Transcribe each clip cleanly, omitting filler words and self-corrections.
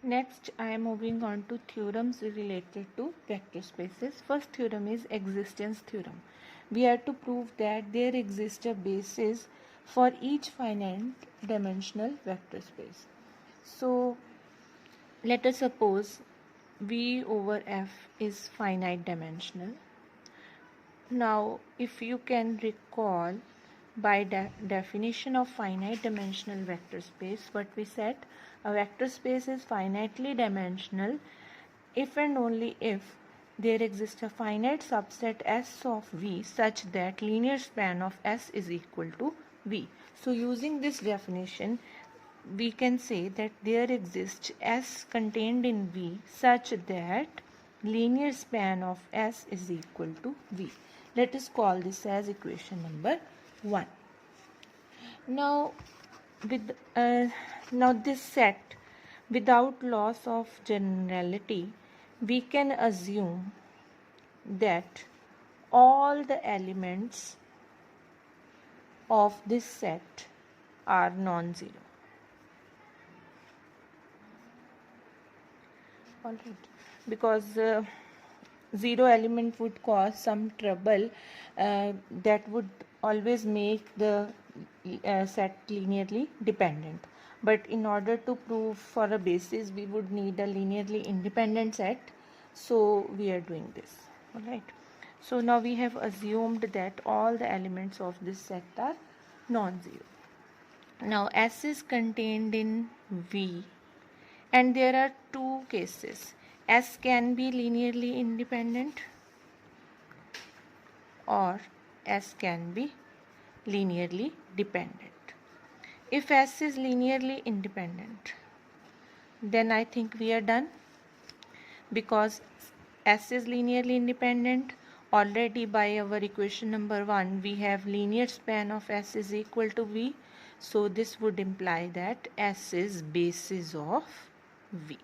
Next, I am moving on to theorems related to vector spaces. First theorem is existence theorem. We have to prove that there exists a basis for each finite dimensional vector space. So, let us suppose V over F is finite dimensional. Now, if you can recall by definition of finite dimensional vector space, what we said, a vector space is finitely dimensional if and only if there exists a finite subset S of V such that linear span of S is equal to V. So using this definition, we can say that there exists S contained in V such that linear span of S is equal to V. Let us call this as equation number 1. Now this set, without loss of generality, we can assume that all the elements of this set are non-zero. Alright, because zero element would cause some trouble that would always make the set linearly dependent. But in order to prove for a basis, we would need a linearly independent set. So we are doing this. Alright. So now we have assumed that all the elements of this set are non-zero. Now S is contained in V. And there are two cases. S can be linearly independent or S can be linearly dependent. If S is linearly independent, then I think we are done, because S is linearly independent. Already by our equation number 1, we have linear span of S is equal to V. So this would imply that S is basis of V.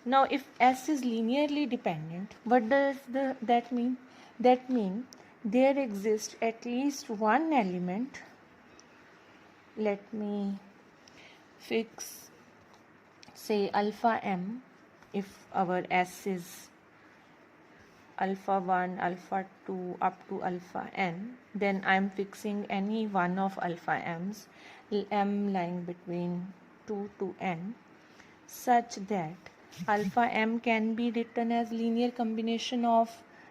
Now if S is linearly dependent, what does that mean? That means there exists at least one element. Let me fix, say, alpha m. If our S is alpha 1, alpha 2 up to alpha n, then I am fixing any one of alpha m's, m lying between 2 to n, such that alpha m can be written as linear combination of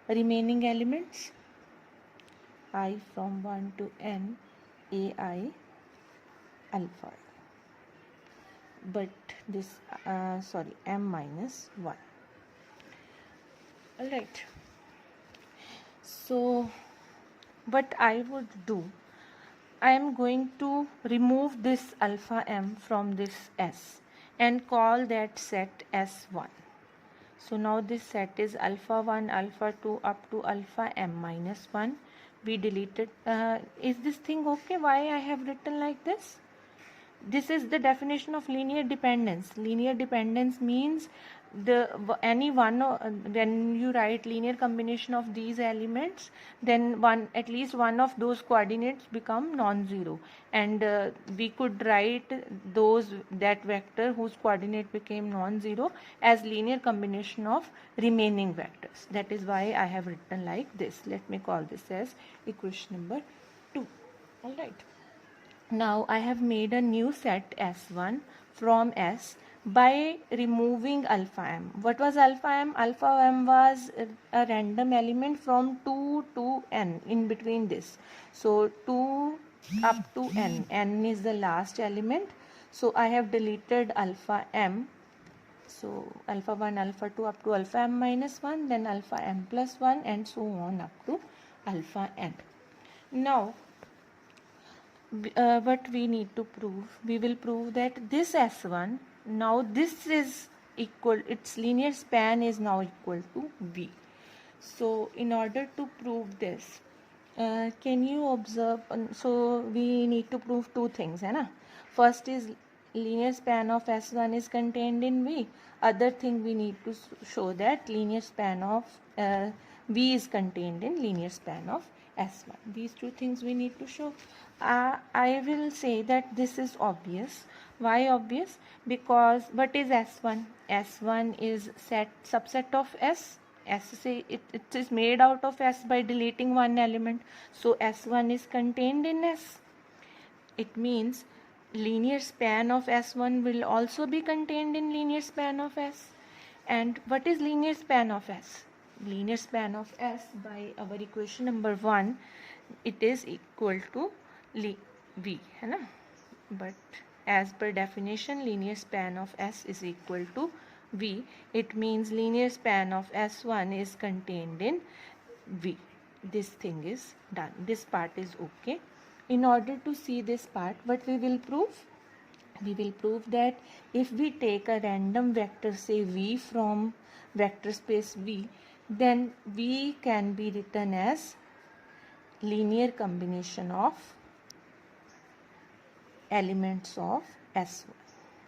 remaining elements I from 1 to n, ai alpha, but this m minus 1. Alright, so what I would do, I am going to remove this alpha m from this S and call that set S1. So now this set is alpha 1, alpha 2 up to alpha m minus 1. We deleted. Is this thing okay? Why I have written like this? This is the definition of linear dependence. Linear dependence means any one, when you write linear combination of these elements, then at least one of those coordinates become non-zero, and we could write that vector whose coordinate became non-zero as linear combination of remaining vectors. That is why I have written like this. Let me call this as equation number 2. All right. Now I have made a new set S1 from S by removing alpha m. What was alpha m? Alpha m was a random element from 2 to n, in between this. So 2 up to n. N is the last element. So I have deleted alpha m. So alpha 1, alpha 2 up to alpha m minus 1, then alpha m plus 1, and so on up to alpha n. Now what we need to prove, we will prove that this S1, now this is equal, its linear span is now equal to V. So in order to prove this, can you observe, so we need to prove two things, hai na? First is linear span of S1 is contained in V. Other thing, we need to show that linear span of V is contained in linear span of S1. These two things we need to show. I will say that this is obvious, Why obvious? Because what is S1? S1 is subset of S. It is made out of S by deleting one element. So S1 is contained in S. It means linear span of S1 will also be contained in linear span of S. And what is linear span of S? Linear span of S by our equation number 1, it is equal to V, है ना? But as per definition, linear span of S is equal to V. It means linear span of S1 is contained in V. This thing is done. This part is okay. In order to see this part, what we will prove? We will prove that if we take a random vector, say V, from vector space V, then V can be written as linear combination of elements of S1.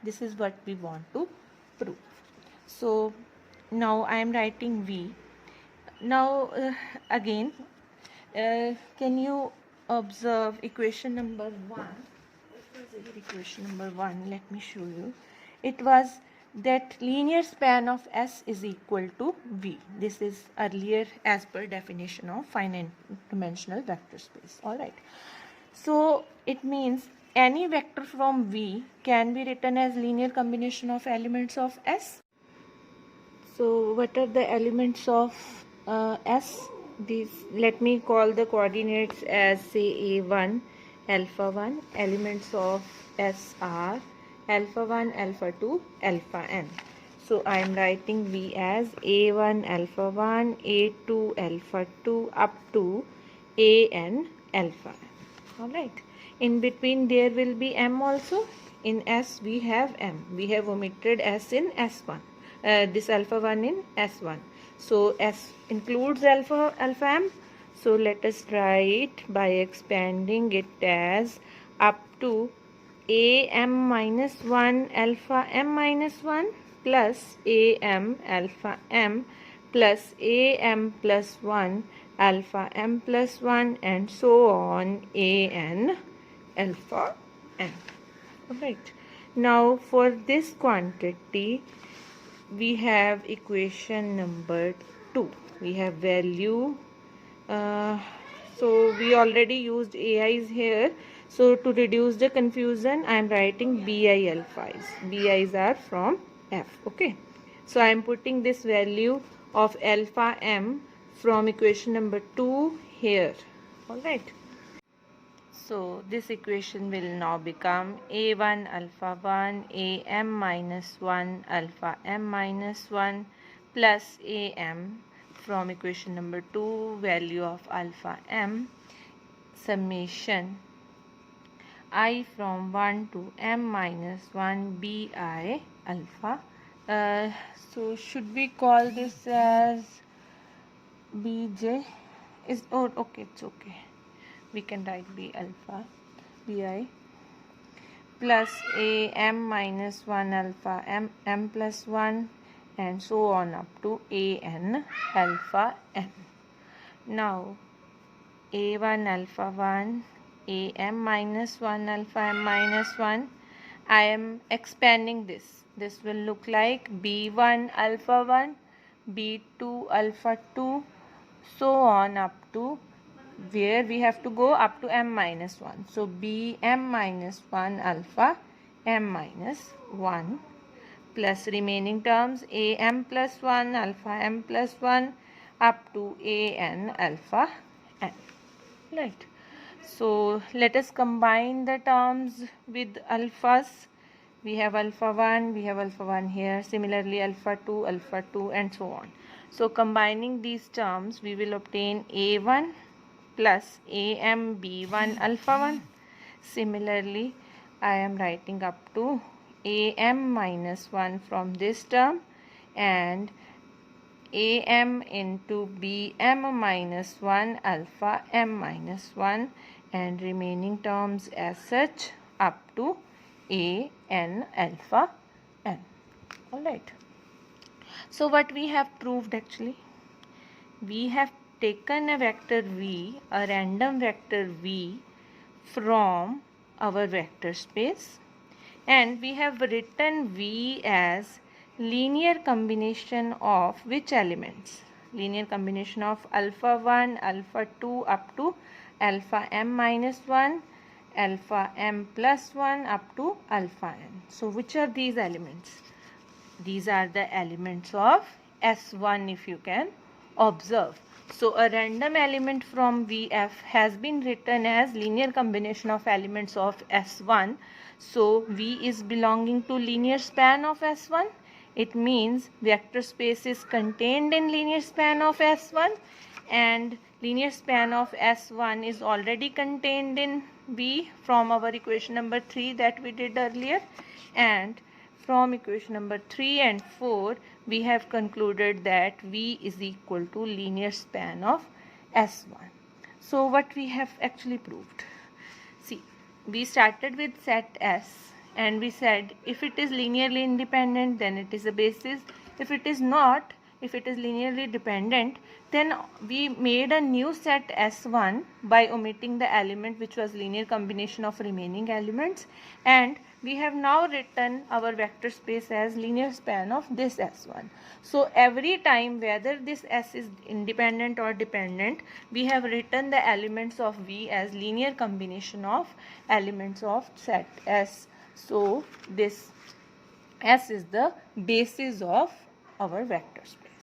This is what we want to prove. So now I am writing V. Now again, can you observe equation number 1? What was equation number 1? Let me show you. It was that linear span of S is equal to V. This is earlier as per definition of finite dimensional vector space. Alright. So it means any vector from V can be written as linear combination of elements of S. So what are the elements of S? These, let me call the coordinates as say A1, alpha 1. Elements of S are alpha 1, alpha 2, alpha n. So I am writing V as A1 alpha 1, A2 alpha 2 up to An alpha n. Alright. In between there will be M also. In S we have M. We have omitted S in S1. This alpha 1 in S1. So S includes alpha M. So let us write by expanding it as up to Am minus 1 alpha M minus 1 plus Am alpha M plus Am plus 1 alpha M plus 1 and so on An alpha n. Alright. Now for this quantity we have equation number 2. We have value. So we already used AIs here. So to reduce the confusion, I am writing BI alphas. BIs are from F. Okay. So I am putting this value of alpha M from equation number 2 here. Alright. So this equation will now become A1 alpha 1 Am minus 1 alpha M minus 1 plus Am from equation number 2 value of alpha M summation I from 1 to M minus 1 Bi alpha. So should we call this as Bj? Okay, it's okay. We can write B alpha Bi plus Am minus 1 alpha M plus 1 and so on up to An alpha n. Now A1 alpha 1 Am minus 1 alpha M minus 1, I am expanding this. This will look like B1 alpha 1 B2 alpha 2 so on up to where we have to go up to M minus 1. So Bm minus 1 alpha M minus 1 plus remaining terms Am plus 1 alpha M plus 1 up to An alpha n. Right. So let us combine the terms with alphas. We have alpha 1, we have alpha 1 here. Similarly alpha 2 and so on. So combining these terms we will obtain A1 plus Am B1 alpha 1. Similarly I am writing up to Am minus 1 from this term and Am into Bm minus 1 alpha M minus 1 and remaining terms as such up to An alpha n. Alright. So what we have proved actually? We have taken a vector V, a random vector V from our vector space, and we have written V as linear combination of which elements? Linear combination of alpha 1, alpha 2 up to alpha m minus 1, alpha m plus 1 up to alpha n. So which are these elements? These are the elements of S1 if you can observe. So a random element from VF has been written as linear combination of elements of S1. So V is belonging to linear span of S1. It means vector space is contained in linear span of S1, and linear span of S1 is already contained in V from our equation number 3 that we did earlier, and from equation number 3 and 4 we have concluded that V is equal to linear span of S1. So what we have actually proved? See, we started with set S and we said if it is linearly independent then it is a basis. If it is not, if it is linearly dependent, then we made a new set S1 by omitting the element which was linear combination of remaining elements, and we have now written our vector space as linear span of this S1. So every time whether this S is independent or dependent, we have written the elements of V as linear combination of elements of set S. So this S is the basis of our vector space.